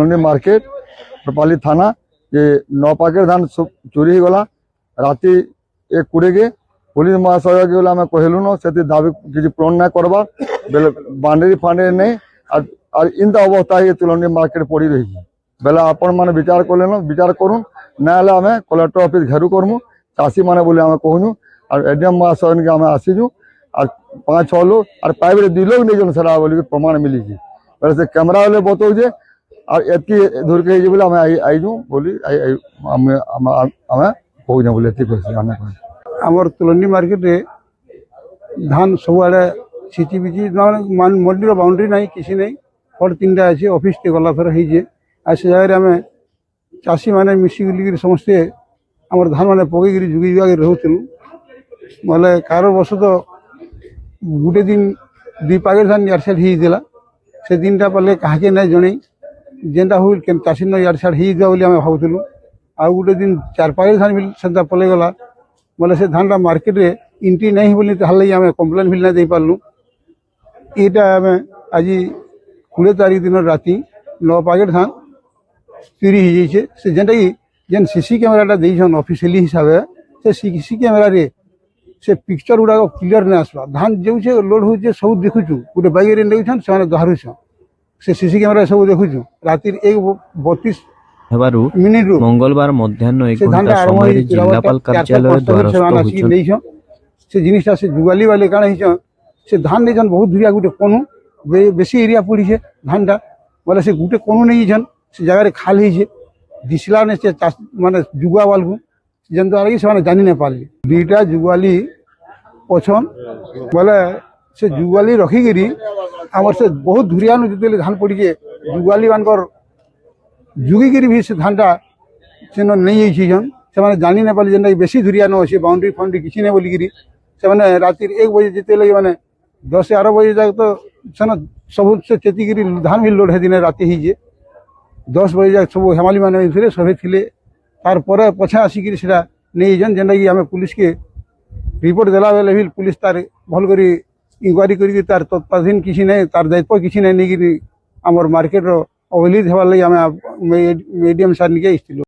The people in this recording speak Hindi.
तुलनी मार्केट टोपाली थाना ये 9 पाकेट धान चोरी हो गला राति 1:20 के पुलिस महाशय के आम कहलु न से दाबी किसी पूरण ना करवा बेले बाउंड्री फांडे नहीं और इन अवस्था ये तुलनी मार्केट पड़ी रही बेले आपण मैंने विचार कले विचार करूँ ना आम कलेक्टर ऑफिस घेरू करमु चाषी मैंने बोले आम कहूँ और एडीएम महाशय के आम आसीजु और 5-6 लोग और प्राइवेट 2 लोग नहीं सर बोल प्रमाण मिली बेले से कैमरा वाले बताऊ जे और एति दूर के बोले आम आईजु बोली कहूँ बोले आम आमर तुलनी मार्केट रे धान सब आड़े छिची बिची मंडी बाउंड्री ना किसी नहीं फट 3टा अच्छे ऑफिस टे गला थर हो से जगह आम चाषी मैंने मिसिक समस्ते आम धान मैंने पकईकि जुगी जुगा रोचलु बोले कार बस तो गोटे दिन 2 पाकेट धान यार साइड होता से दिनटा पाले कहा ना जन जेनटा हो चाषी न यार साइड होगा आम भावुलु आ गोटे दिन 4 पाकेट धान भी से पलि गला बोले से धानटा मार्केट रे एंट्री नहीं बोली आम कम्प्लेन भी ना दे पार्लु यहाँ आम आज 20 तारीख दिन राति 9 पाकेट धान चोरी हो जाइए से जेनटा कि जेन सीसी कैमेराटा देन ऑफिशियली हिसाब से सीसी कैमेरा रे से पिक्चर गुड़ाक क्लीयर नहीं आसवा धान जो लोड हो सब देखुचु गोटे बैग नेउछन से बाहरुछन से सीसी कैमेरा सब देखुचु राति 1:32 मिनिट मंगलवार मध्याह्न 1 घंटा समय जिलापाल कार्यालय द्वारा से जिनिसटा से जुगाली वाले काण हिचन से धान नहीं बहुत धुरिया गोटे कोनु बेसी एरिया पड़ी है धानटा बोले से गोटे कोनु नहीं छन से जगह खाल ही दिसला ने से माने जुगा वाल को जन द्वारा कि से जानी नहीं पारली 2टा जुगाली पछन बोले से जुगाली रखिकी आमर से बहुत धुरिया जो धान पड़ी जुगाली मानकर जुगिकी भी से धानटा से नहीं से जानी नहीं पारे जेनटा बेसी धुरिया न अच्छे बाउंड्री फाउंड्री किसी नहीं बोलिकी से राति 1 बजे जिते लगे मैंने 10-11 बजे जाए तो सब से चेतिक धान भी लोड है दिन राति ही 10 बजे जाए सब हेमाली मैंने सभी थे तार पछे आसिक नहीं जान जेनटा कि आम पुलिस के रिपोर्ट देला बेले भी पुलिस तार भल कर इंक्वारी कर तार तत्वाधीन किसी नहीं तार दायित्व किसी नहीं आमर मार्केट अवहेलित होवार लगे आम एडीएम सार निके आसलु।